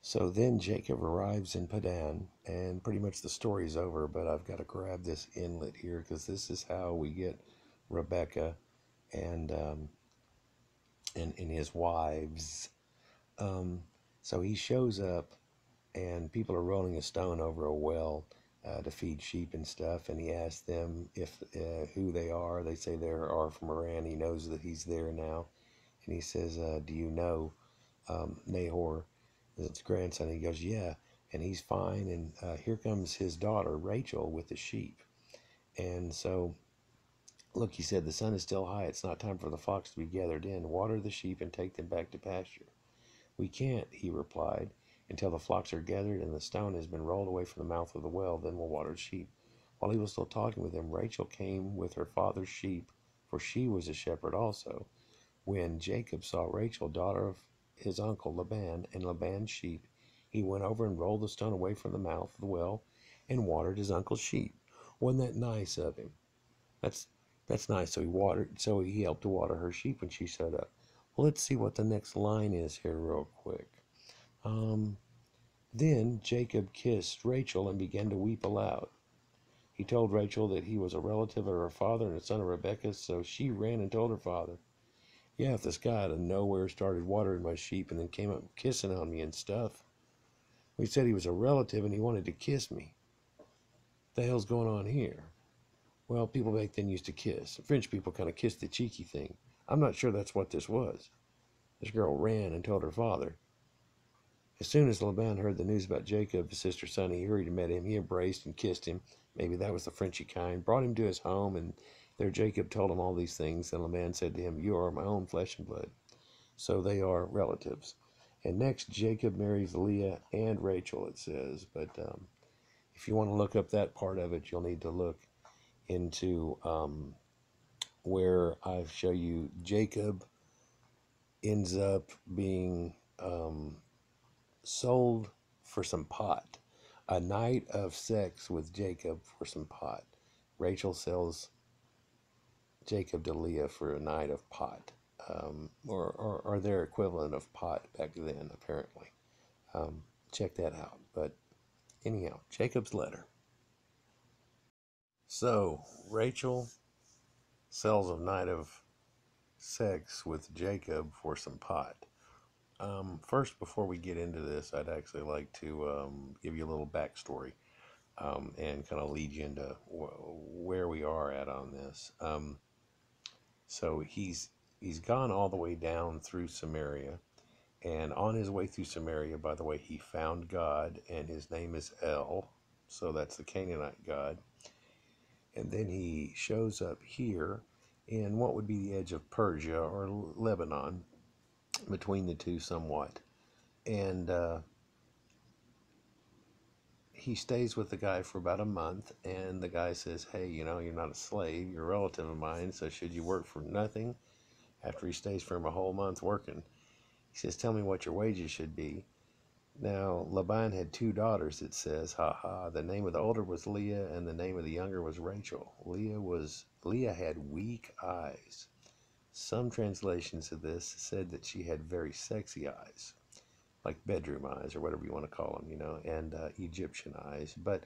So then Jacob arrives in Padan, and pretty much the story's over, but I've got to grab this inlet here because this is how we get Rebecca and and his wives. Um, so he shows up, and people are rolling a stone over a well to feed sheep and stuff, and he asks them if who they are. They say they are from Iran. He knows that he's there now, and he says, "Do you know Nahor, his grandson?" He goes, "Yeah," and he's fine. And here comes his daughter Rachel with the sheep, and so. Look, he said, the sun is still high. It's not time for the flocks to be gathered in. Water the sheep and take them back to pasture. We can't, he replied, until the flocks are gathered and the stone has been rolled away from the mouth of the well. Then we'll water the sheep. While he was still talking with him, Rachel came with her father's sheep, for she was a shepherd also. When Jacob saw Rachel, daughter of his uncle Laban, and Laban's sheep, he went over and rolled the stone away from the mouth of the well and watered his uncle's sheep. Wasn't that nice of him? That's that's nice. So he helped to water her sheep when she showed up. Well, let's see what the next line is here real quick. Um, then Jacob kissed Rachel and began to weep aloud. He told Rachel that he was a relative of her father and a son of Rebekah, so she ran and told her father. Yeah, if this guy out of nowhere started watering my sheep and then came up kissing on me and stuff. We said he was a relative and he wanted to kiss me. What the hell's going on here? Well, people back then used to kiss. French people kind of kissed the cheeky thing. I'm not sure that's what this was. This girl ran and told her father. As soon as Laban heard the news about Jacob, his sister's son, he hurried and met him. He embraced and kissed him. Maybe that was the Frenchy kind. Brought him to his home, and there Jacob told him all these things. And Laban said to him, "You are my own flesh and blood." So they are relatives. And next, Jacob marries Leah and Rachel, it says. But if you want to look up that part of it, you'll need to look into where I show you Jacob ends up being sold for some pot. A night of sex with Jacob for some pot. Rachel sells Jacob to Leah for a night of pot, or their equivalent of pot back then, apparently. Check that out. But anyhow, Jacob's letter. So Rachel sells a night of sex with Jacob for some pot. First, before we get into this, I'd actually like to give you a little backstory and kind of lead you into where we are at on this. So he's gone all the way down through Sumeria, and on his way through Sumeria, by the way, he found God, and his name is El. So that's the Canaanite God. And then he shows up here in what would be the edge of Persia or Lebanon, between the two somewhat. And he stays with the guy for about a month, and the guy says, "Hey, you know, you're not a slave, you're a relative of mine, so should you work for nothing?" After he stays for him a whole month working, he says, "Tell me what your wages should be." Now, Laban had two daughters, it says, ha. The name of the older was Leah, and the name of the younger was Rachel. Leah had weak eyes. Some translations of this said that she had very sexy eyes, like bedroom eyes or whatever you want to call them, you know, and Egyptian eyes. But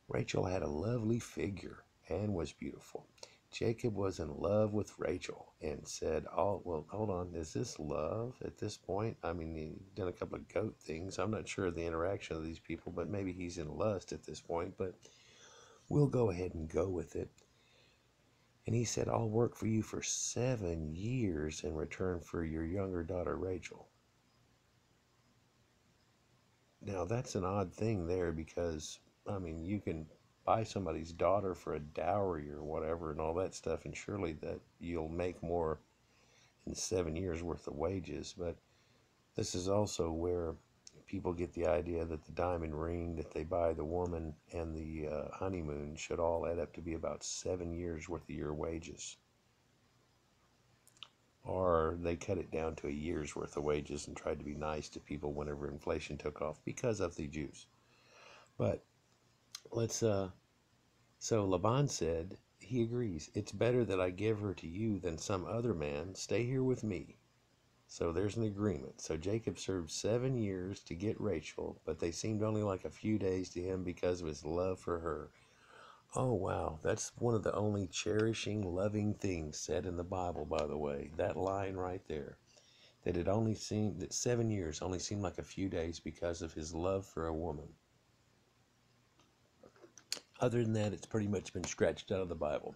Rachel had a lovely figure and was beautiful. Jacob was in love with Rachel and said, "Oh, well, hold on. Is this love at this point? I mean, he's done a couple of goat things. I'm not sure of the interaction of these people, but maybe he's in lust at this point. But we'll go ahead and go with it." And he said, "I'll work for you for 7 years in return for your younger daughter, Rachel." Now, that's an odd thing there because, I mean, you can buy somebody's daughter for a dowry or whatever and all that stuff, and surely that you'll make more in 7 years worth of wages. But this is also where people get the idea that the diamond ring that they buy the woman and the honeymoon should all add up to be about 7 years worth of your wages. Or they cut it down to a year's worth of wages and tried to be nice to people whenever inflation took off because of the Jews. But let's so Laban said he agrees. "It's better that I give her to you than some other man. Stay here with me." So there's an agreement. So Jacob served 7 years to get Rachel, but they seemed only like a few days to him because of his love for her. Oh, wow. That's one of the only cherishing, loving things said in the Bible, by the way. That line right there. That 7 years only seemed like a few days because of his love for a woman. Other than that, it's pretty much been scratched out of the Bible,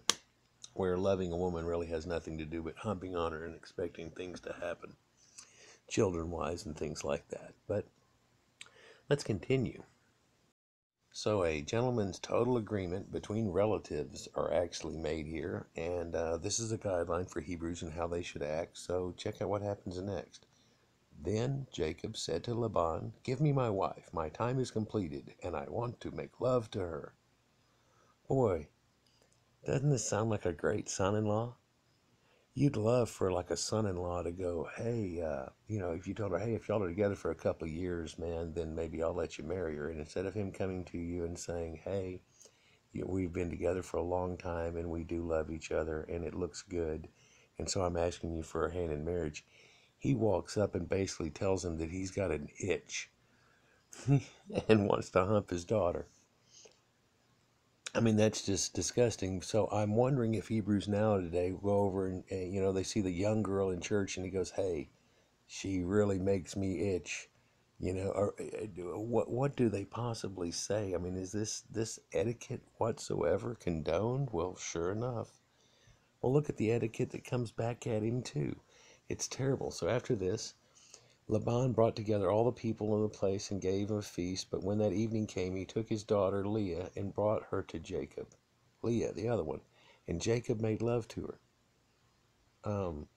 where loving a woman really has nothing to do but humping on her and expecting things to happen, children-wise and things like that. But let's continue. So a gentleman's total agreement between relatives are actually made here, and this is a guideline for Hebrews and how they should act. So check out what happens next. Then Jacob said to Laban, "Give me my wife. My time is completed, and I want to make love to her." Boy, doesn't this sound like a great son-in-law? You'd love for like a son-in-law to go, "Hey, if you told her, hey, if y'all are together for a couple of years, man, then maybe I'll let you marry her." And instead of him coming to you and saying, "Hey, we've been together for a long time and we do love each other and it looks good, and so I'm asking you for a hand in marriage," he walks up and basically tells him that he's got an itch and wants to hump his daughter. I mean, that's just disgusting. So I'm wondering if Hebrews now today will go over and, they see the young girl in church and he goes, "Hey, she really makes me itch." Or what do they possibly say? I mean, is this etiquette whatsoever condoned? Well, sure enough. Well, look at the etiquette that comes back at him too. It's terrible. So after this, Laban brought together all the people in the place and gave him a feast. But when that evening came, he took his daughter Leah and brought her to Jacob. Leah, the other one. And Jacob made love to her. Oh,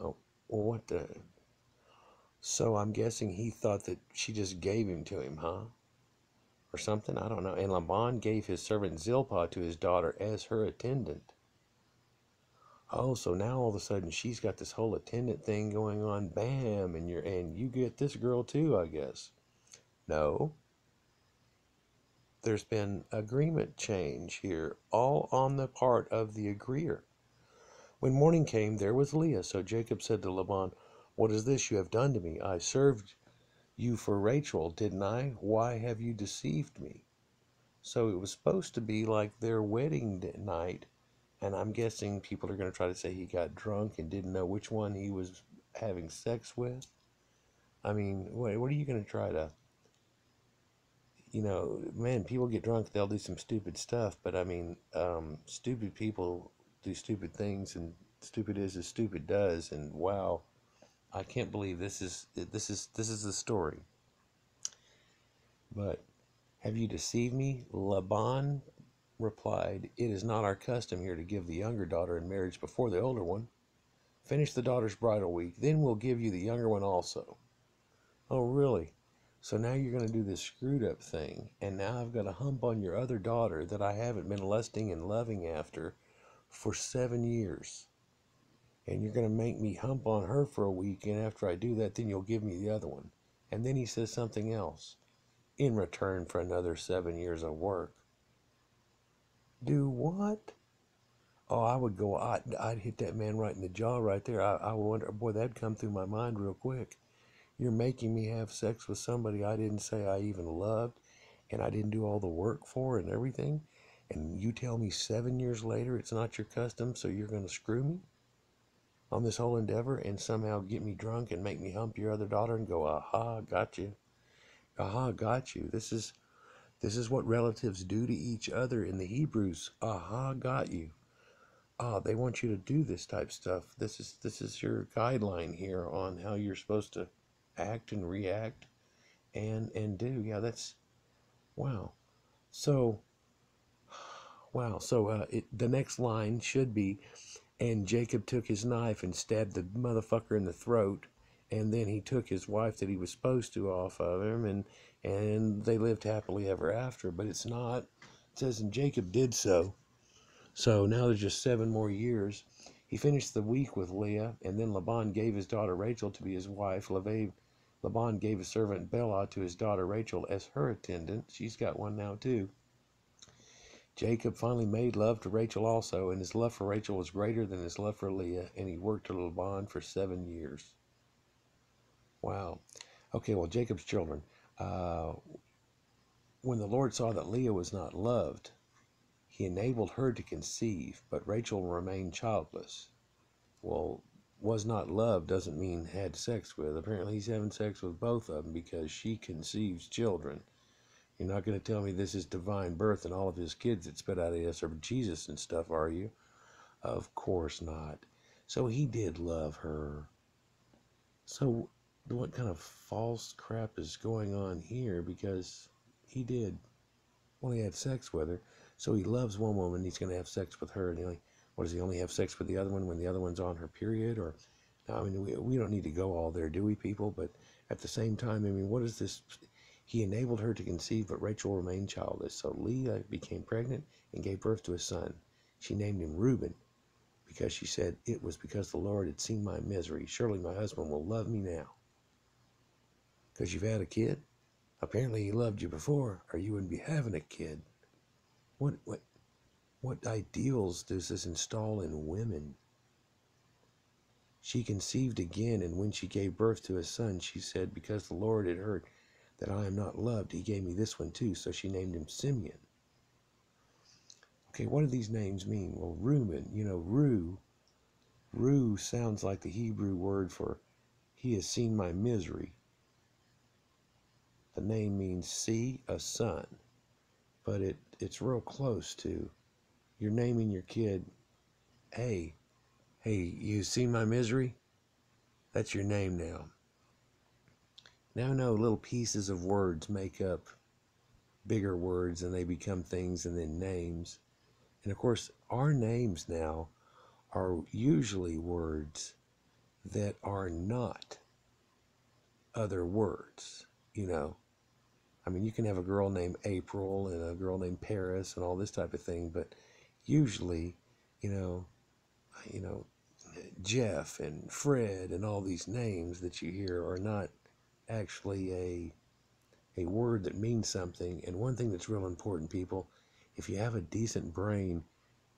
well, what the? So I'm guessing he thought that she just gave him to him, huh? Or something? I don't know. And Laban gave his servant Zilpah to his daughter as her attendant. Oh, so now all of a sudden she's got this whole attendant thing going on. Bam, and you get this girl too, I guess. No, there's been agreement change here, all on the part of the agreeer. When morning came, there was Leah. So Jacob said to Laban, "What is this you have done to me? I served you for Rachel, didn't I? Why have you deceived me?" So it was supposed to be like their wedding night, and I'm guessing people are going to try to say he got drunk and didn't know which one he was having sex with. I mean, what are you going to try to, man, people get drunk, they'll do some stupid stuff, but I mean, stupid people do stupid things, and stupid is as stupid does, and wow, I can't believe this is the story. But have you deceived me? Laban replied, "It is not our custom here to give the younger daughter in marriage before the older one. Finish the daughter's bridal week, then we'll give you the younger one also." Oh, really? So now you're going to do this screwed up thing, and now I've got to hump on your other daughter that I haven't been lusting and loving after for 7 years. And you're going to make me hump on her for a week, and after I do that, then you'll give me the other one. And then he says something else. In return for another 7 years of work. Do what? Oh, I would go, I'd hit that man right in the jaw right there. I wonder, boy, that'd come through my mind real quick. You're making me have sex with somebody I didn't say I even loved, and I didn't do all the work for and everything, and you tell me 7 years later it's not your custom, so you're going to screw me on this whole endeavor and somehow get me drunk and make me hump your other daughter and go, "Aha, got you. Aha, got you." This is what relatives do to each other in the Hebrews. Aha, got you. They want you to do this type stuff. This is your guideline here on how you're supposed to act and react and do. Yeah, that's wow. So wow. So the next line should be, "And Jacob took his knife and stabbed the motherfucker in the throat, and then he took his wife that he was supposed to off of him, and they lived happily ever after." But it's not. It says, "And Jacob did so." So now there's just 7 more years. He finished the week with Leah, and then Laban gave his daughter Rachel to be his wife. Laban gave his servant Bilhah to his daughter Rachel as her attendant. She's got one now too. Jacob finally made love to Rachel also, and his love for Rachel was greater than his love for Leah, and he worked at Laban for 7 years. Wow. Okay, well, Jacob's children. Uh, when the Lord saw that Leah was not loved, he enabled her to conceive, but Rachel remained childless. Well, was not loved doesn't mean had sex with. Apparently he's having sex with both of them because she conceives children. You're not going to tell me this is divine birth and all of his kids that spit out of us are Jesus and stuff, are you? Of course not. So he did love her. So what kind of false crap is going on here? Because he did. Well, he had sex with her. So he loves one woman, he's going to have sex with her. And what does he only have sex with the other one when the other one's on her period? Or, I mean, we don't need to go all there, do we, people? But at the same time, I mean, what is this? He enabled her to conceive, but Rachel remained childless. So Leah became pregnant and gave birth to a son. She named him Reuben because she said, it was because the Lord had seen my misery. Surely my husband will love me now. Because you've had a kid? Apparently he loved you before, or you wouldn't be having a kid. What ideals does this install in women? She conceived again, and when she gave birth to a son, she said, because the Lord had heard that I am not loved, he gave me this one too. So she named him Simeon. Okay, what do these names mean? Well, Reuben, Ru sounds like the Hebrew word for he has seen my misery. The name means see a son, but it's real close to, you're naming your kid, hey, you seen my misery? That's your name now. Now no, little pieces of words make up bigger words, and they become things and then names. And of course, our names now are usually words that are not other words, I mean, you can have a girl named April and a girl named Paris and all this type of thing, but usually, you know, Jeff and Fred and all these names that you hear are not actually a word that means something. And one thing that's real important, people, if you have a decent brain,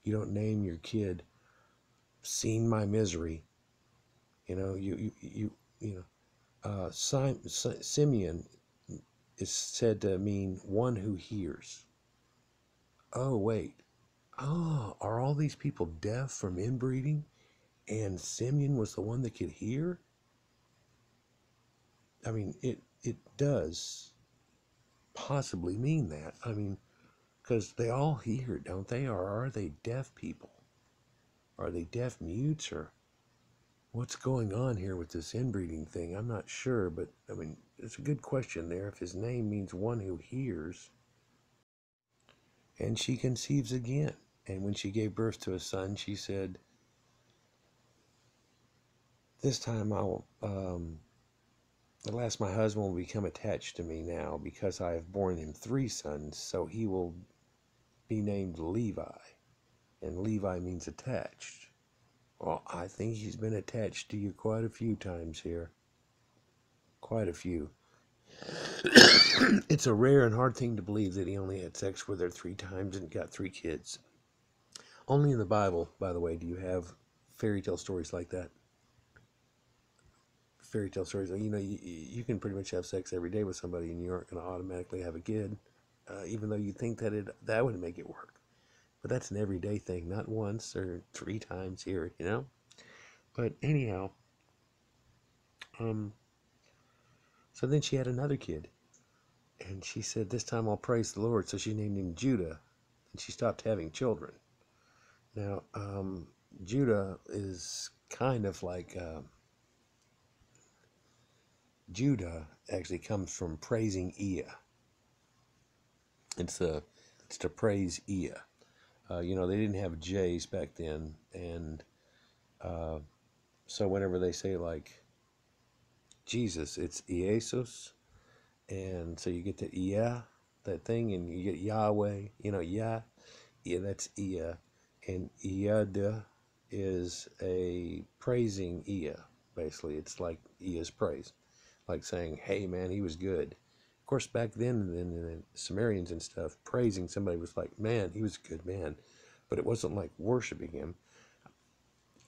you don't name your kid "Seen My Misery." Simeon is said to mean one who hears. Oh, wait. Oh, are all these people deaf from inbreeding? And Simeon was the one that could hear? I mean, it does possibly mean that. I mean, because they all hear, don't they? Or are they deaf people? Are they deaf mutes? Or what's going on here with this inbreeding thing? I'm not sure, but I mean, it's a good question there. If his name means one who hears. And she conceives again. And when she gave birth to a son, she said, this time at last my husband will become attached to me now, because I have borne him 3 sons, so he will be named Levi. And Levi means attached. Well, I think he's been attached to you quite a few times here. Quite a few. It's a rare and hard thing to believe that he only had sex with her 3 times and got 3 kids. Only in the Bible, by the way, do you have fairy tale stories like that. Fairy tale stories, you can pretty much have sex every day with somebody and you aren't going to automatically have a kid, even though you think that would make it work. But that's an everyday thing, not once or 3 times here, But anyhow, so then she had another kid, and she said, this time I'll praise the Lord. So she named him Judah, and she stopped having children. Now, Judah is kind of like, Judah actually comes from praising Ea. It's to praise Ea. They didn't have J's back then, and so whenever they say like Jesus, it's Iesus, and so you get the Ea, that thing, and you get Yahweh, Yah, that's Ea, and Eada is a praising Ea. Basically, it's like Ea's praise, like saying, hey man, he was good. Of course, back then, in the Sumerians and stuff, praising somebody was like, man, he was a good man. But it wasn't like worshiping him.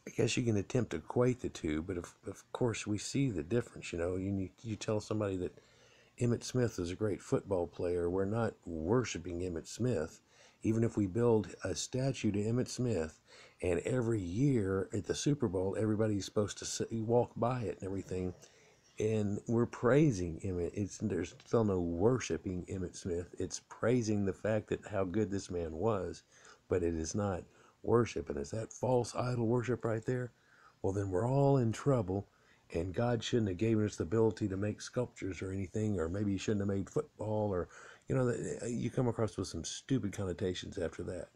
I guess you can attempt to equate the two, but of course we see the difference. You tell somebody that Emmitt Smith is a great football player. We're not worshiping Emmitt Smith. Even if we build a statue to Emmitt Smith, and every year at the Super Bowl, everybody's supposed to walk by it and everything, and we're praising Emmitt. There's still no worshiping Emmitt Smith. It's praising the fact that how good this man was, but it is not worship. And is that false idol worship right there? Well, then we're all in trouble, and God shouldn't have given us the ability to make sculptures or anything, or maybe he shouldn't have made football, or you come across with some stupid connotations after that.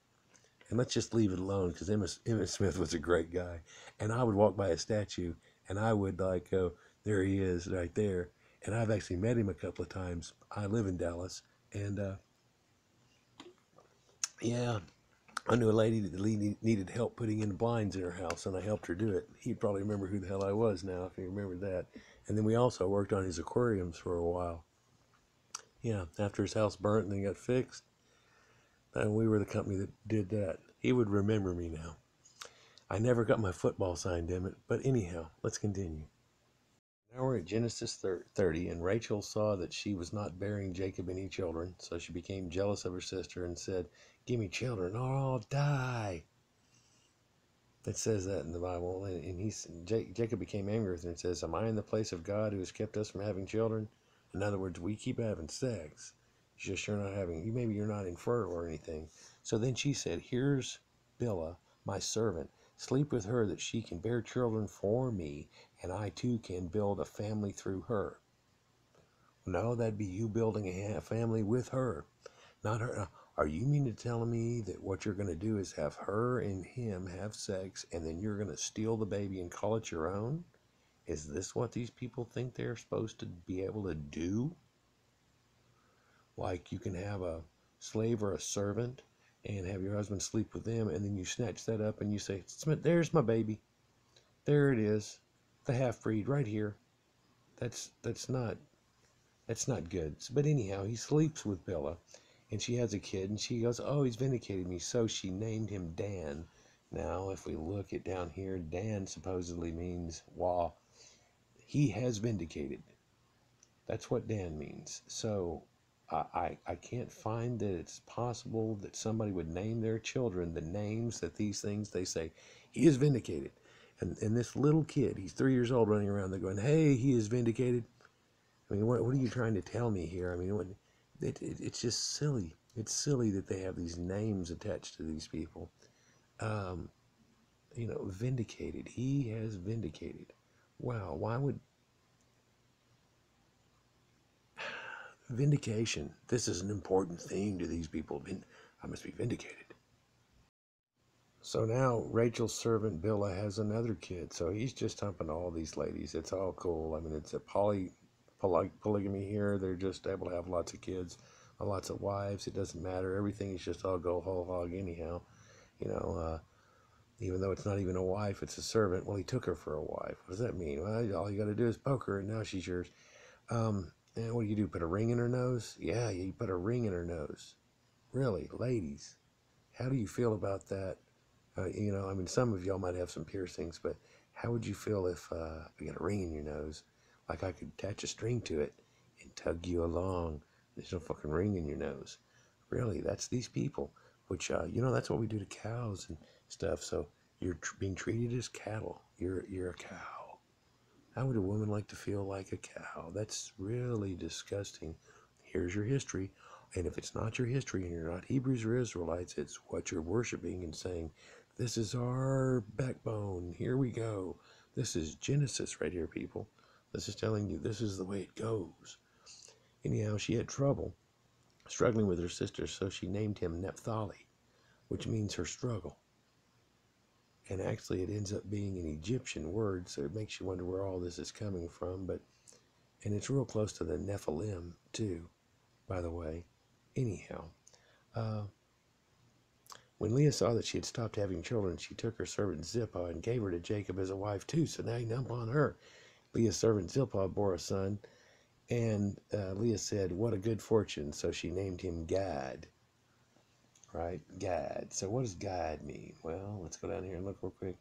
And let's just leave it alone, because Emmitt Smith was a great guy, and I would walk by a statue and I would like go, there he is right there. And I've actually met him a couple of times. I live in Dallas, and yeah, I knew a lady that needed help putting in blinds in her house, and I helped her do it. He'd probably remember who the hell I was now if he remembered that. And then we also worked on his aquariums for a while. Yeah, after his house burnt and then got fixed, and we were the company that did that. He would remember me now. I never got my football signed, damn it. But anyhow, let's continue. Now we're at Genesis 30, and Rachel saw that she was not bearing Jacob any children, so she became jealous of her sister and said, give me children or I'll die. It says that in the Bible, and Jacob became angry with her and says, am I in the place of God who has kept us from having children? In other words, we keep having sex. It's just you're not having, maybe you're not infertile or anything. So then she said, here's Bilhah, my servant. Sleep with her that she can bear children for me, and I too can build a family through her. No, that'd be you building a family with her, not her. Are you mean to tell me that what you're going to do is have her and him have sex, and then you're going to steal the baby and call it your own? Is this what these people think they're supposed to be able to do? Like you can have a slave or a servant and have your husband sleep with them, and then you snatch that up and you say, there's my baby. There it is. The half-breed right here. That's not good. But anyhow, he sleeps with Bilhah, and she has a kid, and she goes, oh, he's vindicated me. So she named him Dan. Now, if we look at down here, Dan supposedly means, wow, he has vindicated. That's what Dan means. So I can't find that it's possible that somebody would name their children the names that these things they say. He is vindicated. And this little kid, he's 3 years old, running around there going, hey, he is vindicated. I mean, what are you trying to tell me here? I mean, it's just silly. It's silly that they have these names attached to these people. Vindicated. He has vindicated. Wow, why would... Vindication. This is an important thing to these people. I must be vindicated. So now Rachel's servant Bilhah has another kid. So he's just humping all these ladies. It's all cool. I mean, it's a polygamy here. They're just able to have lots of kids, lots of wives. It doesn't matter. Everything is just all go whole hog anyhow. Even though it's not even a wife, it's a servant. Well, he took her for a wife. What does that mean? Well, all you got to do is poke her, and now she's yours. And what do you do? Put a ring in her nose? Yeah, you put a ring in her nose. Really, ladies, how do you feel about that? Some of y'all might have some piercings, but how would you feel if you got a ring in your nose? Like I could attach a string to it and tug you along. There's no fucking ring in your nose. Really, that's these people. Which, that's what we do to cows and stuff. So you're being treated as cattle. You're a cow. How would a woman like to feel like a cow? That's really disgusting. Here's your history. And if it's not your history and you're not Hebrews or Israelites, it's what you're worshiping and saying, this is our backbone. Here we go. This is Genesis right here, people. This is telling you this is the way it goes. Anyhow, she had trouble struggling with her sister, so she named him Naphtali, which means her struggle. And actually it ends up being an Egyptian word, so it makes you wonder where all this is coming from. And it's real close to the Nephilim, too, by the way. Anyhow, when Leah saw that she had stopped having children, she took her servant Zilpah and gave her to Jacob as a wife, too. So now you dump on her. Leah's servant Zilpah bore a son, And Leah said, what a good fortune. So she named him Gad, right? Gad. So what does Gad mean? Well, let's go down here and look real quick.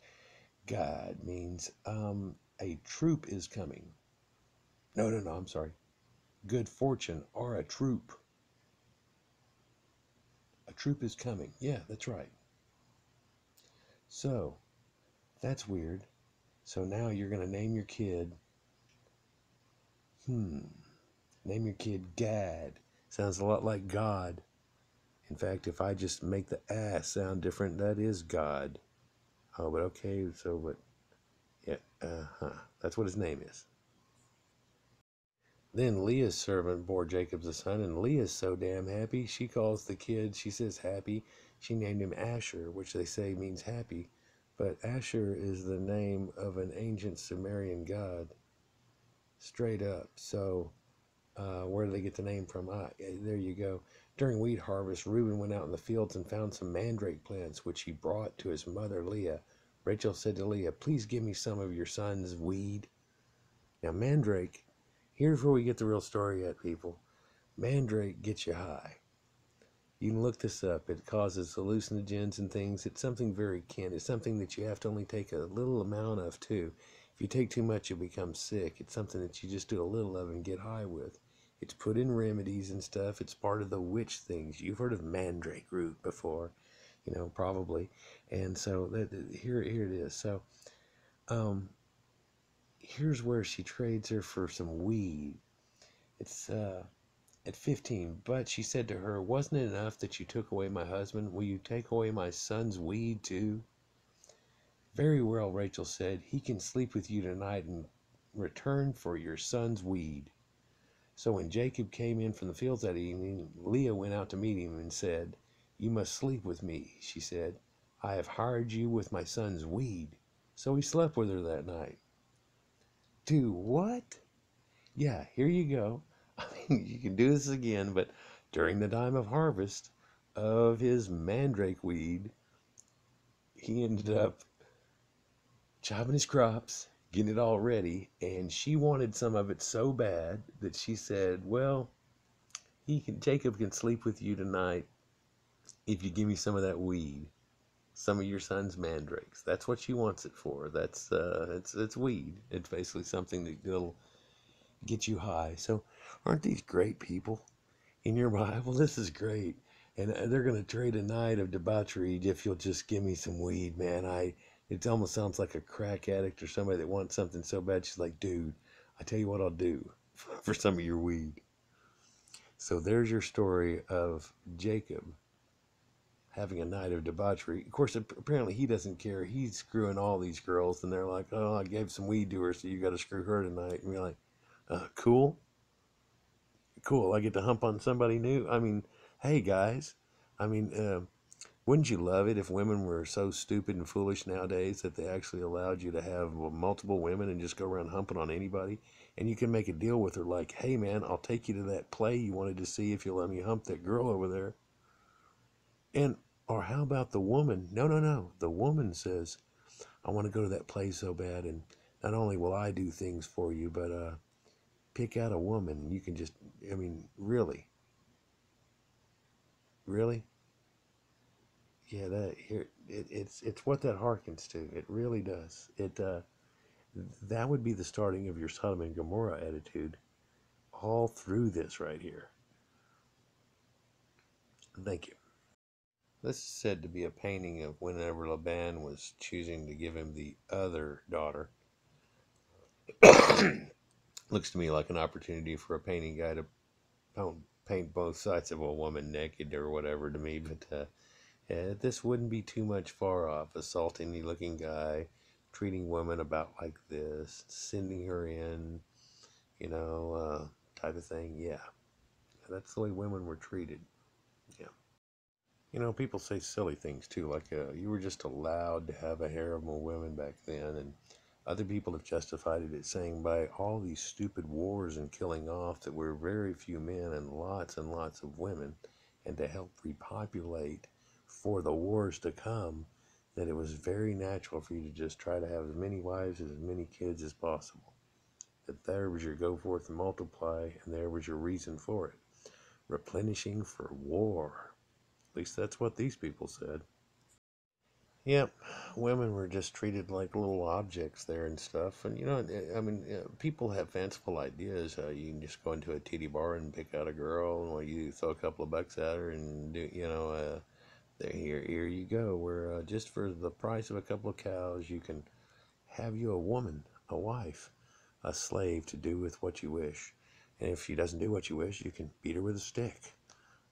Gad means a troop is coming. No, no, no, I'm sorry. Good fortune or a troop. A troop is coming. Yeah, that's right. So that's weird. So now you're going to name your kid, name your kid Gad. Sounds a lot like God. In fact, if I just make the ass sound different, that is God. Oh, but okay, so, but, yeah, that's what his name is. Then Leah's servant bore Jacob a son, and Leah's so damn happy, she calls the kid, she says happy, she named him Asher, which they say means happy, but Asher is the name of an ancient Sumerian god, straight up. So, where do they get the name from? There you go. During wheat harvest, Reuben went out in the fields and found some mandrake plants, which he brought to his mother Leah. Rachel said to Leah, please give me some of your son's weed. Now, mandrake, here's where we get the real story at, people. Mandrake gets you high. You can look this up. It causes hallucinogens and things. It's something very kin. It's something that you have to only take a little amount of, too. If you take too much, you'll become sick. It's something that you just do a little of and get high with. It's put in remedies and stuff. It's part of the witch things. You've heard of mandrake root before, probably. And so here it is. So here's where she trades her for some weed. It's at 15. But she said to her, wasn't it enough that you took away my husband? Will you take away my son's weed too? Very well, Rachel said. He can sleep with you tonight in return for your son's weed. So when Jacob came in from the fields that evening, Leah went out to meet him and said, you must sleep with me, she said. I have hired you with my son's weed. So he slept with her that night. Do what? Yeah, here you go. I mean, you can do this again, but during the time of harvest of his mandrake weed, he ended up chopping his crops, getting it all ready, and she wanted some of it so bad that she said, well, Jacob can sleep with you tonight if you give me some of that weed, some of your son's mandrakes. That's what she wants it for. That's it's weed. It's basically something that'll get you high. So aren't these great people in your Bible? This is great. And they're going to trade a night of debauchery if you'll just give me some weed, man. It almost sounds like a crack addict or somebody that wants something so bad. She's like, dude, I tell you what I'll do for some of your weed. So there's your story of Jacob having a night of debauchery. Of course, apparently he doesn't care. He's screwing all these girls, and they're like, oh, I gave some weed to her, so you got to screw her tonight. And you're like, cool. Cool. I get to hump on somebody new. I mean, hey, guys. I mean, wouldn't you love it if women were so stupid and foolish nowadays that they actually allowed you to have multiple women and just go around humping on anybody? And you can make a deal with her like, hey, man, I'll take you to that play you wanted to see if you'll let me hump that girl over there. And, or how about the woman? No, no, no. The woman says, I want to go to that play so bad, and not only will I do things for you, but pick out a woman. You can just, I mean, really? Really? Yeah, it's what that harkens to. It really does. That would be the starting of your Sodom and Gomorrah attitude all through this right here. Thank you. This is said to be a painting of whenever Laban was choosing to give him the other daughter. Looks to me like an opportunity for a painting guy to paint both sides of a woman naked or whatever to me, but yeah, this wouldn't be too much far off. A salty looking guy treating women about like this, sending her in, type of thing. Yeah, that's the way women were treated. Yeah. People say silly things too, like you were just allowed to have a harem of women back then, and other people have justified it saying by all these stupid wars and killing off that we're very few men and lots of women, and to help repopulate for the wars to come, that it was very natural for you to just try to have as many wives as many kids as possible. that there was your go forth and multiply, and there was your reason for it. Replenishing for war. At least that's what these people said. Yep, women were just treated like little objects there and stuff. And I mean, people have fanciful ideas. You can just go into a titty bar and pick out a girl, and well, you throw a couple of bucks at her, and do there, here you go. Where just for the price of a couple of cows, you can have you a woman, a wife, a slave to do with what you wish. And if she doesn't do what you wish, you can beat her with a stick.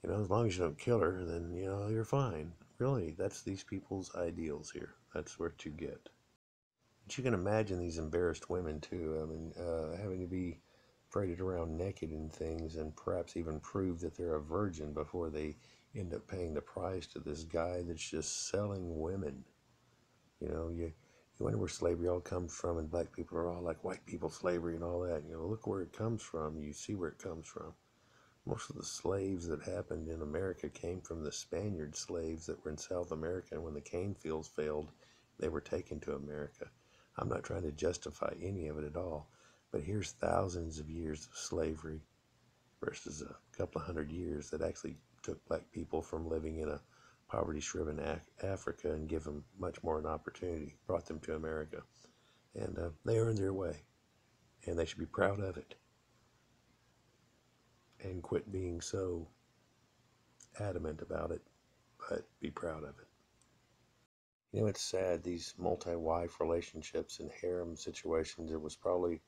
As long as you don't kill her, then, you're fine. Really, that's these people's ideals here. That's what you get. But you can imagine these embarrassed women, too. I mean, having to be paraded around naked and things, and perhaps even prove that they're a virgin before they end up paying the price to this guy that's just selling women. You wonder where slavery all comes from, and black people are all like white people slavery and all that. Look where it comes from. You see where it comes from. Most of the slaves that happened in America came from the Spaniard slaves that were in South America, and when the cane fields failed, they were taken to America. I'm not trying to justify any of it at all, but here's thousands of years of slavery versus a couple of hundred years that actually took black people from living in a poverty-stricken Africa and give them much more an opportunity, brought them to America. And they earned their way, and they should be proud of it. And quit being so adamant about it, but be proud of it. It's sad, these multi-wife relationships and harem situations. It was probably,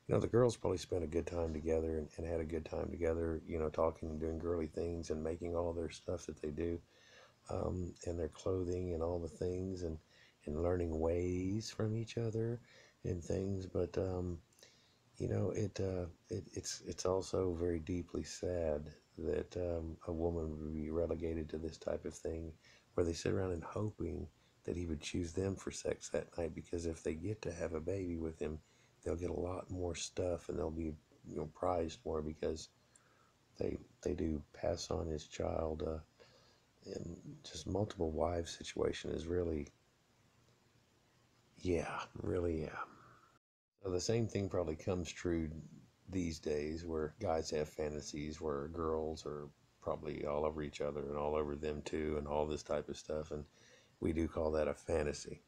the girls probably spent a good time together and had a good time together, talking and doing girly things and making all their stuff that they do, and their clothing and all the things, and learning ways from each other and things. But it's also very deeply sad that a woman would be relegated to this type of thing, where they sit around and hoping that he would choose them for sex that night, because if they get to have a baby with him, they'll get a lot more stuff, and they'll be prized more, because they do pass on his child. And just multiple wives situation is really, yeah, really, yeah. So the same thing probably comes true these days, where guys have fantasies where girls are probably all over each other and all over them too, and all this type of stuff. And we do call that a fantasy.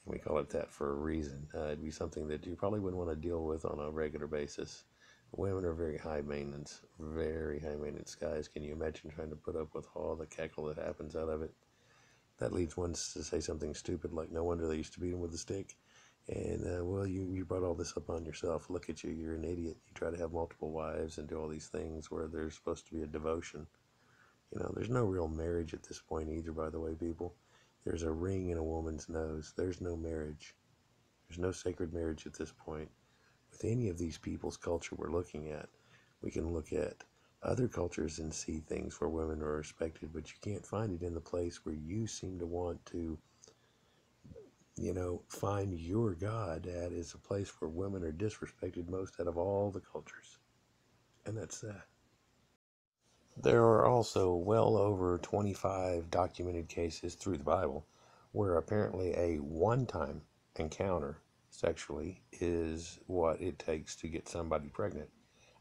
And we call it that for a reason. It'd be something that you probably wouldn't want to deal with on a regular basis. Women are very high maintenance guys. Can you imagine trying to put up with all the cackle that happens out of it? That leads one to say something stupid like, no wonder they used to beat him with a stick. And, well, you brought all this up on yourself. Look at you. You're an idiot. You try to have multiple wives and do all these things where there's supposed to be a devotion. There's no real marriage at this point either, by the way, people. There's a ring in a woman's nose. There's no marriage. There's no sacred marriage at this point. With any of these people's culture we're looking at, we can look at other cultures and see things where women are respected, but you can't find it in the place where you seem to want to find your God at, is a place where women are disrespected most out of all the cultures. And that's sad. There are also well over 25 documented cases through the Bible where apparently a one-time encounter sexually is what it takes to get somebody pregnant.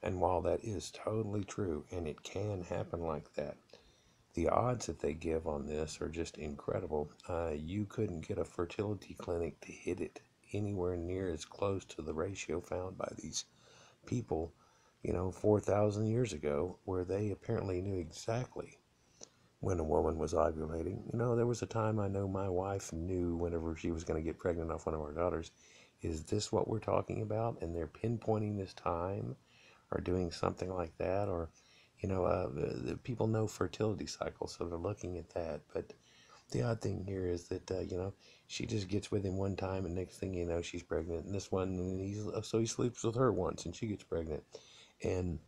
And while that is totally true, and it can happen like that, the odds that they give on this are just incredible. You couldn't get a fertility clinic to hit it anywhere near as close to the ratio found by these people, 4,000 years ago, where they apparently knew exactly when a woman was ovulating. There was a time I know my wife knew whenever she was going to get pregnant off one of our daughters. Is this what we're talking about? And they're pinpointing this time, or doing something like that, or the people know fertility cycles, so they're looking at that. But the odd thing here is that she just gets with him one time, and next thing you know, she's pregnant. And this one, and he sleeps with her once, and she gets pregnant. And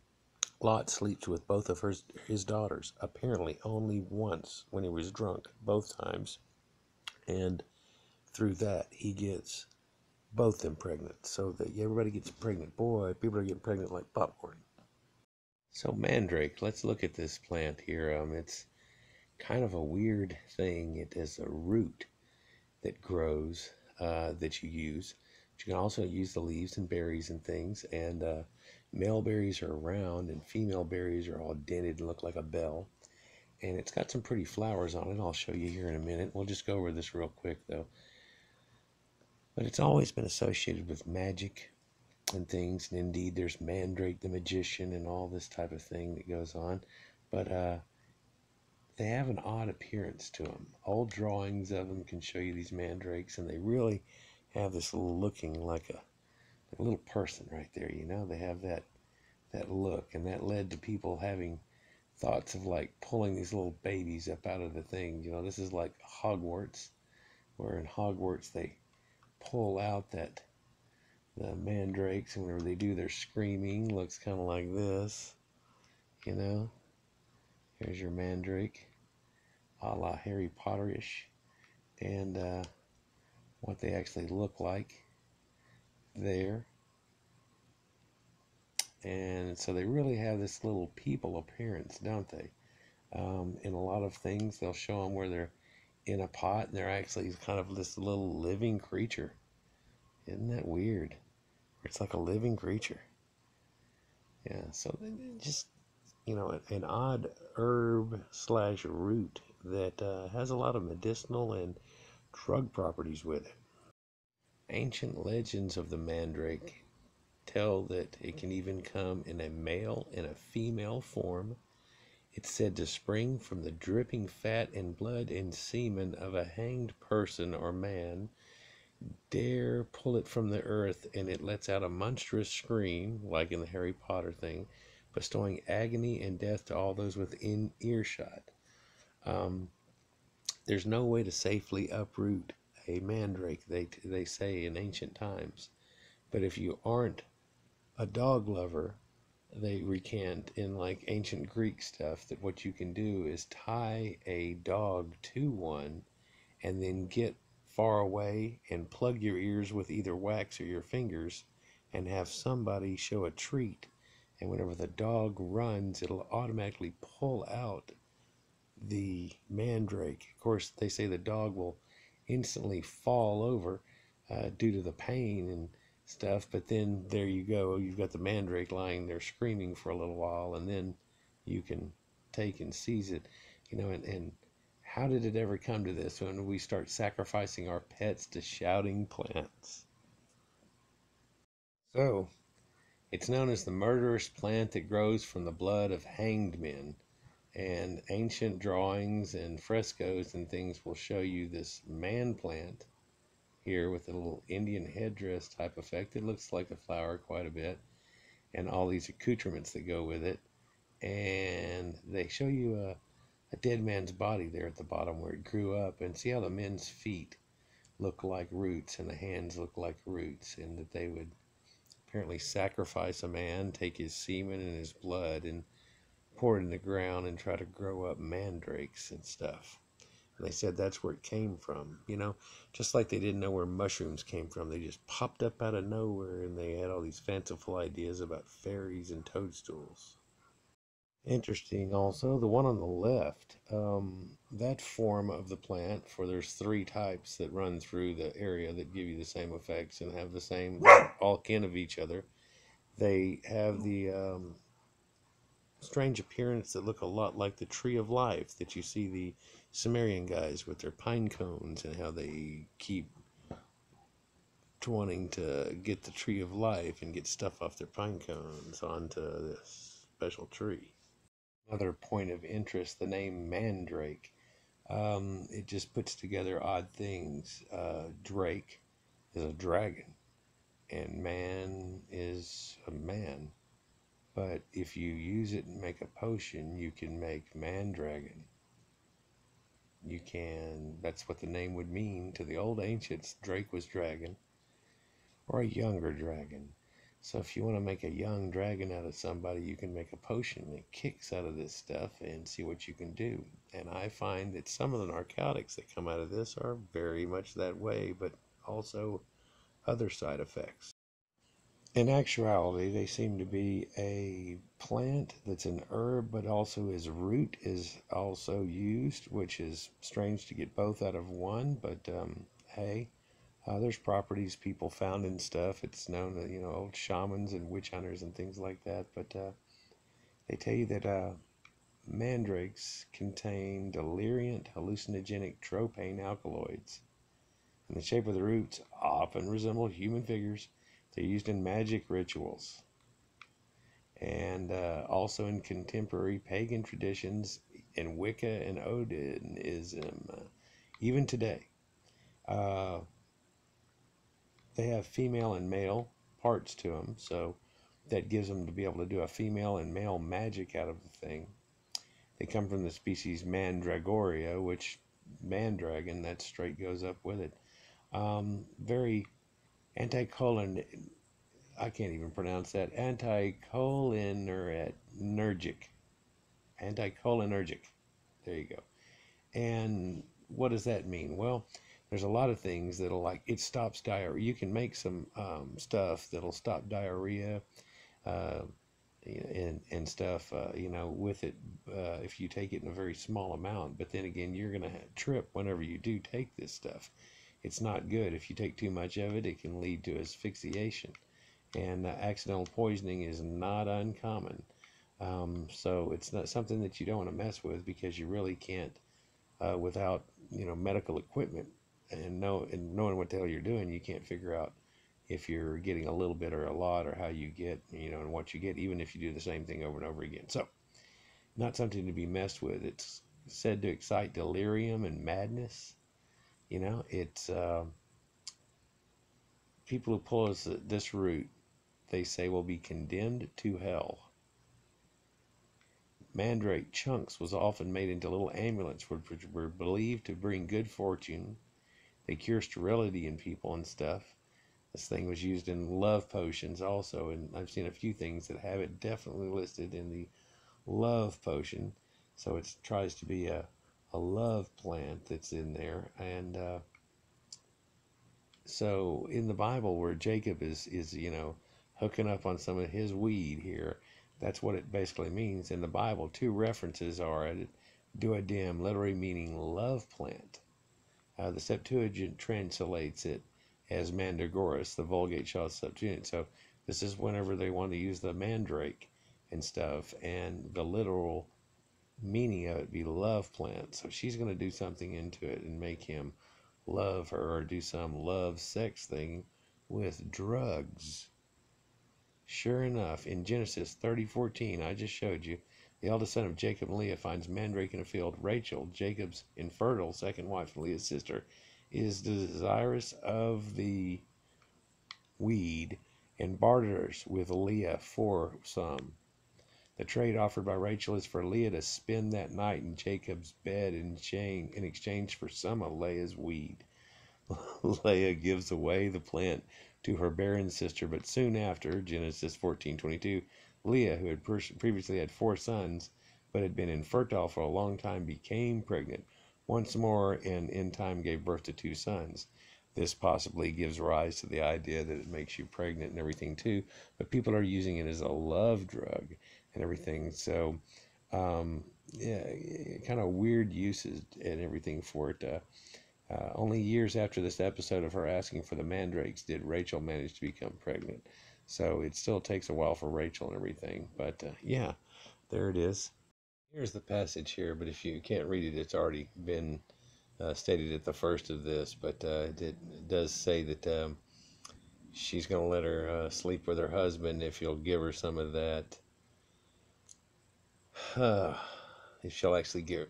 Lot sleeps with both of his daughters, apparently only once when he was drunk, both times. And through that, he gets both them pregnant. So that everybody gets pregnant. Boy, people are getting pregnant like popcorn. So Mandrake, let's look at this plant here. It's kind of a weird thing. It is a root that grows that you use. You can also use the leaves and berries and things. And male berries are round, and female berries are all dented and look like a bell. And it's got some pretty flowers on it. I'll show you here in a minute. We'll just go over this real quick, though. But it's always been associated with magic and things. And indeed, there's Mandrake the magician and all this type of thing that goes on. But they have an odd appearance to them. Old drawings of them can show you these mandrakes, and they really have this looking like a little person right there. You know, they have that look, and that led to people having thoughts of like pulling these little babies up out of the thing. You know, this is like Hogwarts, where in Hogwarts they pull out the mandrakes, and whenever they do their screaming, looks kind of like this. You know, here's your mandrake, a la Harry Potterish, and what they actually look like there. And so they really have this little people appearance, don't they? In a lot of things, they'll show them where they're in a pot and they're actually kind of this little living creature. Isn't that weird? It's like a living creature. Yeah, so just, you know, an odd herb slash root that has a lot of medicinal and drug properties with it. Ancient legends of the mandrake tell that it can even come in a male and a female form. It's said to spring from the dripping fat and blood and semen of a hanged person or man. Dare pull it from the earth, and it lets out a monstrous scream, like in the Harry Potter thing, bestowing agony and death to all those within earshot. There's no way to safely uproot a mandrake, they say in ancient times. But if you aren't a dog lover, they recant in like ancient Greek stuff that what you can do is tie a dog to one and then get far away and plug your ears with either wax or your fingers and have somebody show a treat. And whenever the dog runs, it'll automatically pull out the mandrake. Of course, they say the dog will instantly fall over due to the pain and stuff, but then there you go, you've got the mandrake lying there screaming for a little while, and then you can take and seize it. You know, and how did it ever come to this when we start sacrificing our pets to shouting plants? So it's known as the murderous plant that grows from the blood of hanged men. And ancient drawings and frescoes and things will show you this man plant here with a little Indian headdress type effect. It looks like a flower quite a bit, and all these accoutrements that go with it. And they show you a dead man's body there at the bottom where it grew up, and see how the men's feet look like roots and the hands look like roots, and that they would apparently sacrifice a man, take his semen and his blood, and pour it in the ground and try to grow up mandrakes and stuff. And they said that's where it came from, you know, just like they didn't know where mushrooms came from. They just popped up out of nowhere, and they had all these fanciful ideas about fairies and toadstools. Interesting also, the one on the left, that form of the plant, for there's three types that run through the area that give you the same effects and have the same, all kin of each other. They have the strange appearance that look a lot like the tree of life that you see the Sumerian guys with their pine cones, and how they keep wanting to get the tree of life and get stuff off their pine cones onto this special tree. Another point of interest, the name Mandrake. It just puts together odd things. Drake is a dragon, and man is a man. But if you use it and make a potion, you can make Mandragon. You can, that's what the name would mean to the old ancients. Drake was dragon, or a younger dragon. So if you want to make a young dragon out of somebody, you can make a potion that kicks out of this stuff and see what you can do. And I find that some of the narcotics that come out of this are very much that way, but also other side effects. In actuality, they seem to be a plant that's an herb, but also its root is also used, which is strange to get both out of one, but hey, There's properties people found and stuff. It's known that, old shamans and witch hunters and things like that. But they tell you that mandrakes contain deliriant hallucinogenic tropane alkaloids. And the shape of the roots often resemble human figures. They're used in magic rituals and also in contemporary pagan traditions in Wicca and Odinism. Even today, uh, they have female and male parts to them, so that gives them to be able to do a female and male magic out of the thing. They come from the species Mandragoria, which mandragon, that straight goes up with it. Very anticholinergic. I can't even pronounce that. Anticholinergic. Anticholinergic. There you go. And what does that mean? Well, there's a lot of things that'll, like, it stops diarrhea. You can make some stuff that'll stop diarrhea uh, and stuff, with it if you take it in a very small amount. But then again, you're going to trip whenever you do take this stuff. It's not good. If you take too much of it, it can lead to asphyxiation. And accidental poisoning is not uncommon. So it's not something that you don't want to mess with, because you really can't, without medical equipment and knowing what the hell you're doing, you can't figure out if you're getting a little bit or a lot, or how you get, and what you get, even if you do the same thing over and over again. So not something to be messed with. It's said to excite delirium and madness. It's people who pull this route, they say, will be condemned to hell. Mandrake chunks was often made into little amulets, which were believed to bring good fortune. They cure sterility in people and stuff. This thing was used in love potions also, and I've seen a few things that have it definitely listed in the love potion. So it tries to be a love plant that's in there. And so in the Bible, where Jacob is hooking up on some of his weed here, that's what it basically means in the Bible. Two references are duodim, literally meaning love plant. The Septuagint translates it as mandragoras, the Vulgate Shaw Septuagint. So this is whenever they want to use the mandrake and stuff, and the literal meaning of it be love plant. So she's going to do something into it and make him love her, or do some love sex thing with drugs. Sure enough, in Genesis 30:14, I just showed you, the eldest son of Jacob and Leah finds mandrake in a field. Rachel, Jacob's infertile second wife and Leah's sister, is desirous of the weed and barters with Leah for some. The trade offered by Rachel is for Leah to spend that night in Jacob's bed in exchange for some of Leah's weed. Leah gives away the plant to her barren sister, but soon after, Genesis 14:22, Leah, who had previously had 4 sons, but had been infertile for a long time, became pregnant once more, and in time gave birth to 2 sons. This possibly gives rise to the idea that it makes you pregnant and everything too, but people are using it as a love drug and everything. So, yeah, kind of weird uses and everything for it. Only years after this episode of her asking for the mandrakes did Rachel manage to become pregnant. So it still takes a while for Rachel and everything. But yeah, there it is. Here's the passage here, but if you can't read it, it's already been stated at the first of this. But it does say that she's going to let her sleep with her husband if he'll give her some of that. If she'll actually give.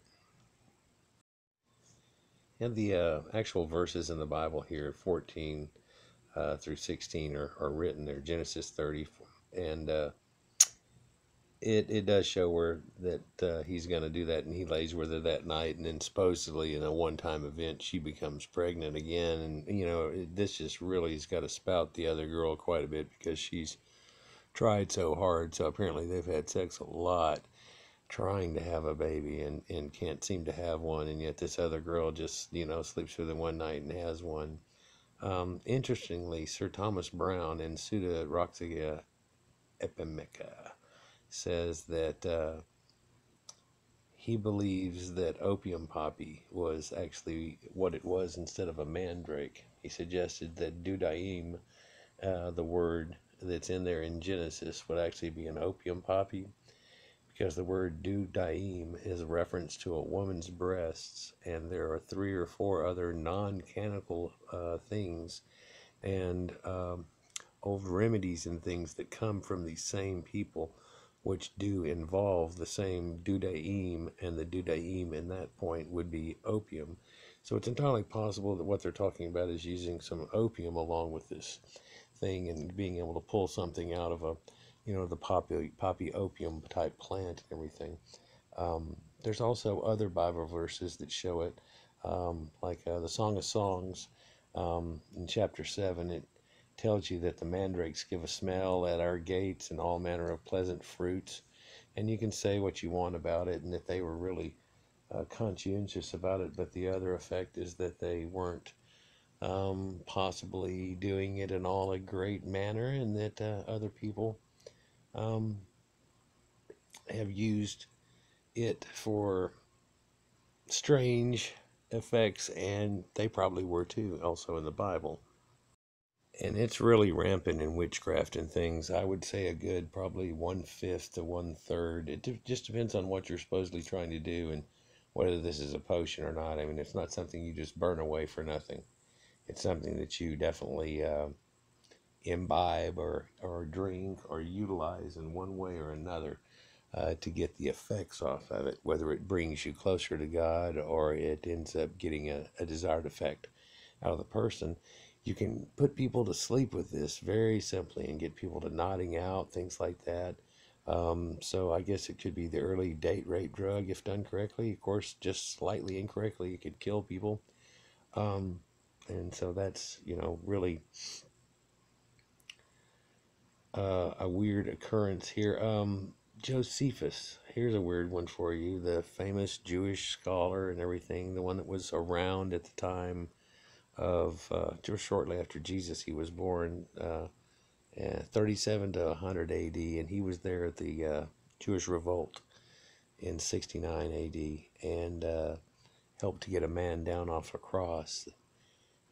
And the actual verses in the Bible here, 14 through 16, are written there. Genesis 30, and it does show where that he's going to do that, and he lays with her that night, and then supposedly in a one-time event she becomes pregnant again, and this just really has got to spout the other girl quite a bit, because she's tried so hard. So apparently they've had sex a lot trying to have a baby, and can't seem to have one, and yet this other girl just sleeps with him one night and has one. Interestingly, Sir Thomas Browne in Pseudo Roxia Epimica says that he believes that opium poppy was actually what it was instead of a mandrake. he suggested that dudaim, the word that's in there in Genesis, would actually be an opium poppy, because the word dudaim is a reference to a woman's breasts, and there are 3 or 4 other non-canonical things and old remedies and things that come from these same people, which do involve the same dudaim, and the dudaim in that point would be opium. So it's entirely possible that what they're talking about is using some opium along with this thing and being able to pull something out of a, the poppy opium type plant and everything. There's also other Bible verses that show it, like the Song of Songs in chapter 7. It tells you that the mandrakes give a smell at our gates and all manner of pleasant fruits. And you can say what you want about it and that they were really conscientious about it, but the other effect is that they weren't possibly doing it in all a great manner, and that other people um, have used it for strange effects, and they probably were too, also in the Bible. And it's really rampant in witchcraft and things. I would say a good probably 1/5 to 1/3. It just depends on what you're supposedly trying to do and whether this is a potion or not. I mean, it's not something you just burn away for nothing. It's something that you definitely imbibe or drink or utilize in one way or another to get the effects off of it, whether it brings you closer to God or it ends up getting a desired effect out of the person. You can put people to sleep with this very simply and get people to nodding out, things like that. So I guess it could be the early date rape drug if done correctly. Of course, just slightly incorrectly, it could kill people. And so that's, really a weird occurrence here. Josephus, here's a weird one for you. The famous Jewish scholar and everything, the one that was around at the time of just shortly after Jesus, he was born, 37 to 100 AD, and he was there at the Jewish revolt in 69 AD and helped to get a man down off a cross.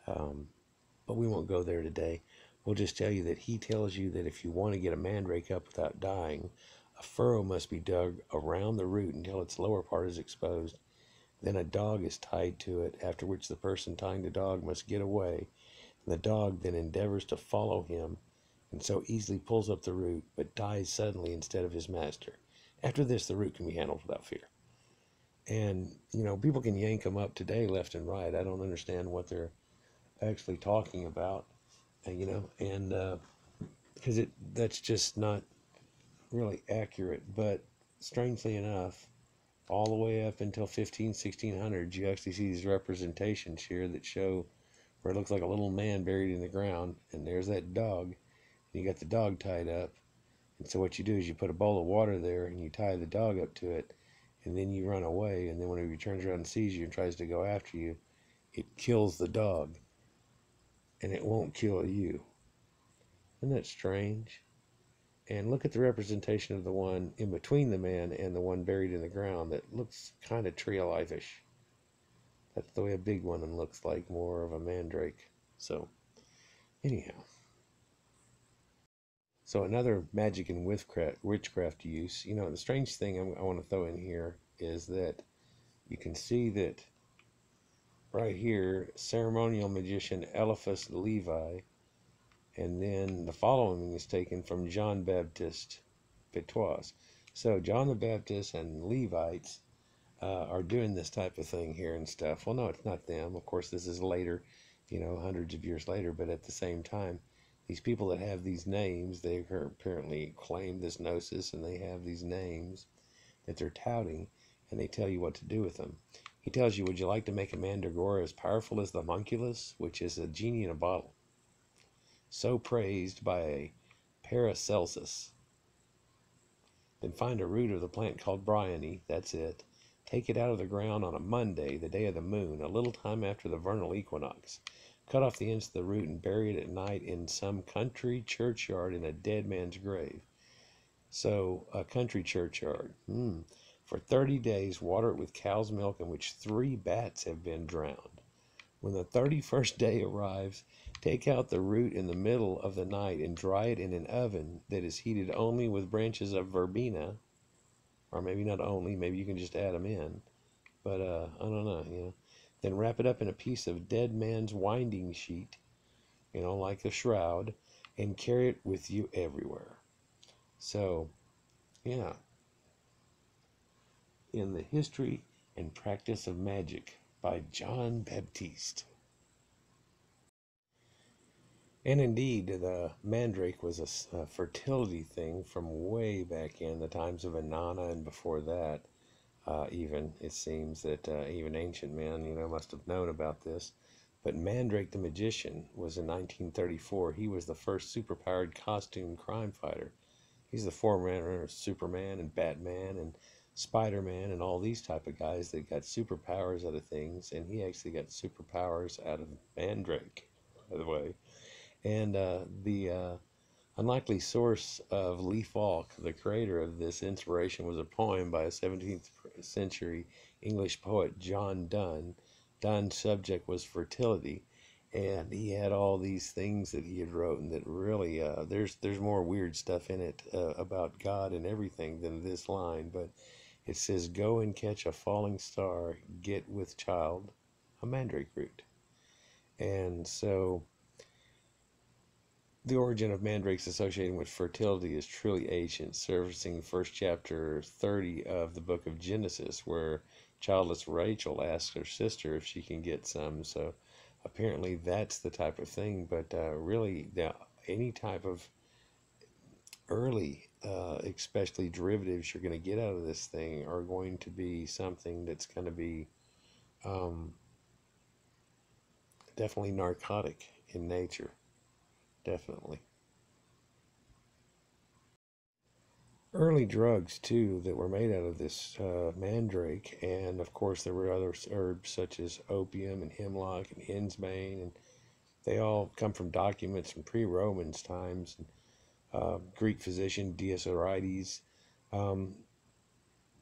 But we won't go there today. We'll just tell you that he tells you that if you want to get a mandrake up without dying, a furrow must be dug around the root until its lower part is exposed. Then a dog is tied to it, after which the person tying the dog must get away. And the dog then endeavors to follow him, and so easily pulls up the root, but dies suddenly instead of his master. After this, the root can be handled without fear. And, people can yank them up today left and right. I don't understand what they're actually talking about, and because that's just not really accurate. But strangely enough, all the way up until 1600s, you actually see these representations here that show where it looks like a little man buried in the ground, and there's that dog, and you got the dog tied up. And so what you do is you put a bowl of water there and you tie the dog up to it, and then you run away, and then whenever he turns around and sees you and tries to go after you, it kills the dog and it won't kill you. Isn't that strange? And look at the representation of the one in between the man and the one buried in the ground that looks kind of tree alive-ish. That's the way a big one looks like, more of a mandrake. So, anyhow. So another magic and witchcraft use. The strange thing I want to throw in here is that you can see that right here, ceremonial magician Eliphas Levi, and then the following is taken from John Baptist Petois. So John the Baptist and Levites are doing this type of thing here and stuff. Well, no, it's not them. Of course, this is later, hundreds of years later, but at the same time, these people that have these names, they apparently claim this gnosis, and they have these names that they're touting, and they tell you what to do with them. He tells you, would you like to make a mandragora as powerful as the homunculus, which is a genie in a bottle, so praised by a Paracelsus? Then find a root of the plant called bryony, that's it. Take it out of the ground on a Monday, the day of the moon, a little time after the vernal equinox. Cut off the ends of the root and bury it at night in some country churchyard in a dead man's grave. So, a country churchyard. For 30 days, water it with cow's milk in which 3 bats have been drowned. When the 31st day arrives, take out the root in the middle of the night and dry it in an oven that is heated only with branches of verbena, or maybe not only, maybe you can just add them in, but I don't know, you know. Then wrap it up in a piece of dead man's winding sheet, you know, like a shroud, and carry it with you everywhere. So, yeah, in the History and Practice of Magic by John Baptiste. And indeed, the mandrake was a fertility thing from way back in the times of Inanna, and before that, even it seems that even ancient men, you know, must have known about this. But Mandrake the magician was in 1934. He was the first superpowered costume crime fighter. He's the forerunner of Superman and Batman and Spider-Man and all these type of guys that got superpowers out of things, and he actually got superpowers out of Mandrake, by the way. And the unlikely source of Lee Falk, the creator of this inspiration, was a poem by a 17th century English poet, John Donne. Donne's subject was fertility, and he had all these things that he had written that really, there's more weird stuff in it about God and everything than this line, but it says, "Go and catch a falling star, get with child a mandrake root." And so the origin of mandrakes associated with fertility is truly ancient, surfacing first chapter 30 of the book of Genesis, where childless Rachel asks her sister if she can get some. So apparently that's the type of thing, but really, any type of early, especially derivatives you're going to get out of this thing are going to be something that's going to be um, definitely narcotic in nature. Definitely. Early drugs too that were made out of this mandrake, and of course there were other herbs such as opium and hemlock and henbane, and they all come from documents from pre-Romans times. And, Greek physician Dioscorides, um,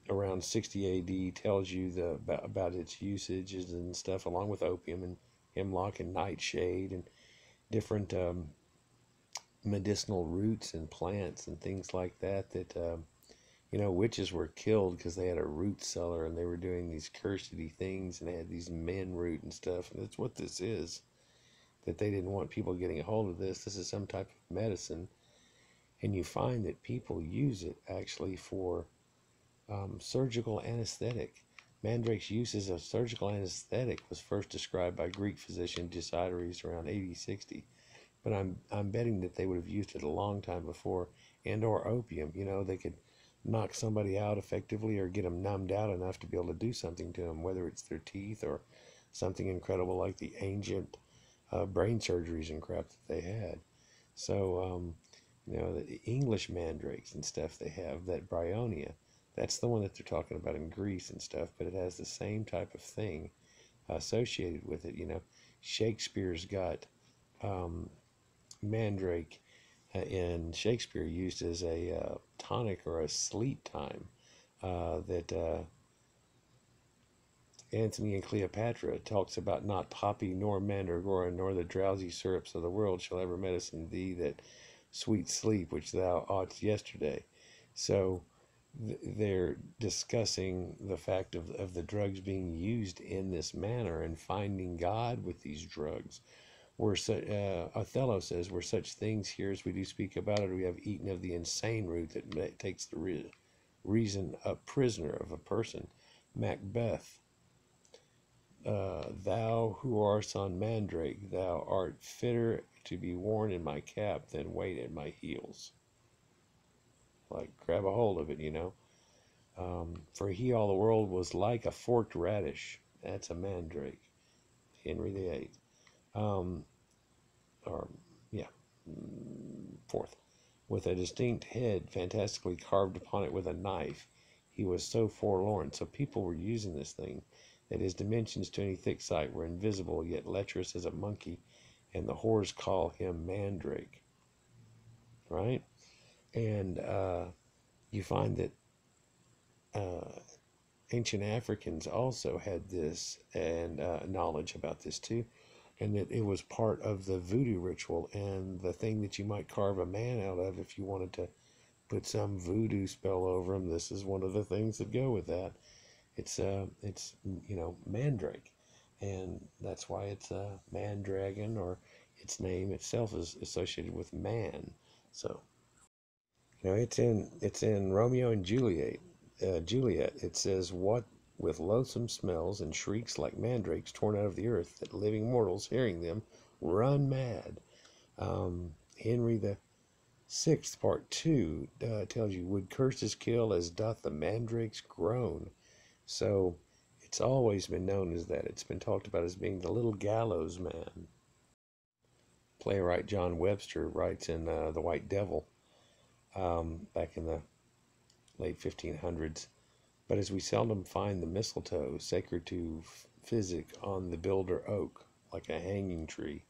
around 60 A.D., tells you about its usages and stuff, along with opium and hemlock and nightshade and different medicinal roots and plants and things like that. You know, witches were killed because they had a root cellar and they were doing these cursedy things and they had these men root and stuff. And that's what this is. That they didn't want people getting a hold of this. This is some type of medicine. And you find that people use it actually for surgical anesthetic. Mandrake's use as a surgical anesthetic was first described by Greek physician Dioscorides around 80-60. But I'm betting that they would have used it a long time before, and or opium. You know, they could knock somebody out effectively or get them numbed out enough to be able to do something to them, whether it's their teeth or something incredible like the ancient brain surgeries and crap that they had. So, you know, the English mandrakes and stuff they have, that bryonia, that's the one that they're talking about in Greece and stuff, but it has the same type of thing associated with it. You know, Shakespeare's got mandrake in Shakespeare used as a tonic or a sleep time that Antony and Cleopatra talks about. Not poppy nor mandragora nor the drowsy syrups of the world shall ever medicine thee that sweet sleep which thou oughtest yesterday. So they're discussing the fact of the drugs being used in this manner and finding God with these drugs. Othello says, "Were such things here as we do speak about it, we have eaten of the insane root that takes the reason a prisoner of a person." Macbeth, "Thou who art on Mandrake, thou art fitter to be worn in my cap than wait at my heels." Like, grab a hold of it, you know. For he all the world was like a forked radish. That's a mandrake. Henry VIII. Um, or, yeah, fourth. With a distinct head fantastically carved upon it with a knife. He was so forlorn. So people were using this thing, that his dimensions to any thick sight were invisible, yet lecherous as a monkey, and the whores call him Mandrake. Right? And you find that ancient Africans also had this and knowledge about this too, and that it was part of the voodoo ritual and the thing that you might carve a man out of if you wanted to put some voodoo spell over him. This is one of the things that go with that. It's Mandrake, and that's why it's a Mandragon, or its name itself is associated with man. So it's in Romeo and Juliet. It says, "What with loathsome smells and shrieks like mandrakes torn out of the earth, that living mortals hearing them run mad." Henry the Sixth, Part 2, tells you, "Would curses kill as doth the mandrake's groan." So it's always been known as that. It's been talked about as being the little gallows man. Playwright John Webster writes in The White Devil, back in the late 1500s. "But as we seldom find the mistletoe, sacred to physic, on the builder oak, like a hanging tree,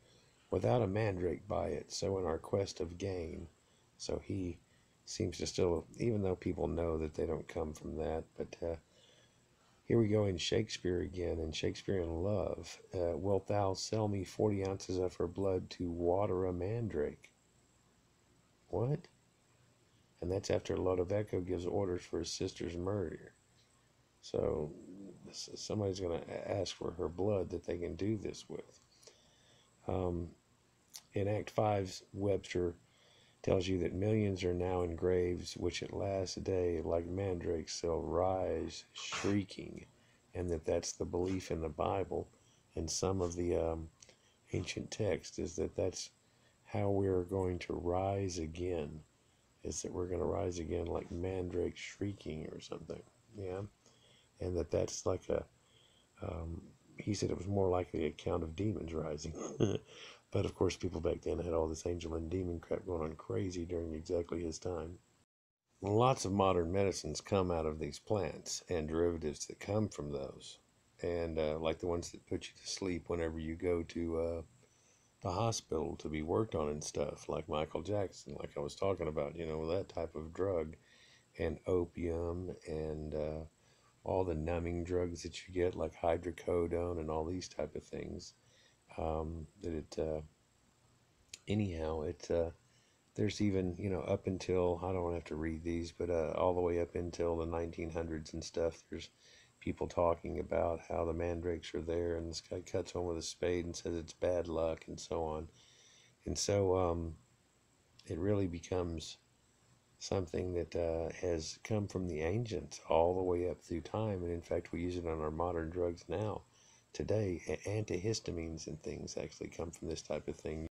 without a mandrake by it, so in our quest of gain." So he seems to still, even though people know that they don't come from that, but here we go in Shakespeare again, in Shakespearean Love. "Wilt thou sell me 40 ounces of her blood to water a mandrake?" What? And that's after Lodovico gives orders for his sister's murder. So somebody's going to ask for her blood that they can do this with. In Act 5, Webster tells you that millions are now in graves, which at last day, like mandrakes, shall rise shrieking, and that's the belief in the Bible and some of the ancient texts, is that that's how we're going to rise again, is that we're going to rise again like mandrakes shrieking or something. Yeah, and that's like a he said it was more likely a count of demons rising. But of course, people back then had all this angel and demon crap going on crazy during exactly his time. Lots of modern medicines come out of these plants and derivatives that come from those. And like the ones that put you to sleep whenever you go to the hospital to be worked on and stuff, like Michael Jackson, like I was talking about, that type of drug, and opium, and all the numbing drugs that you get, like hydrocodone and all these type of things. Anyhow, there's even, up until, I don't have to read these, but all the way up until the 1900s and stuff, there's people talking about how the mandrakes are there, and this guy cuts one with a spade and says it's bad luck, and so on. And so it really becomes something that has come from the ancients all the way up through time, and in fact we use it on our modern drugs now. Today, antihistamines and things actually come from this type of thing.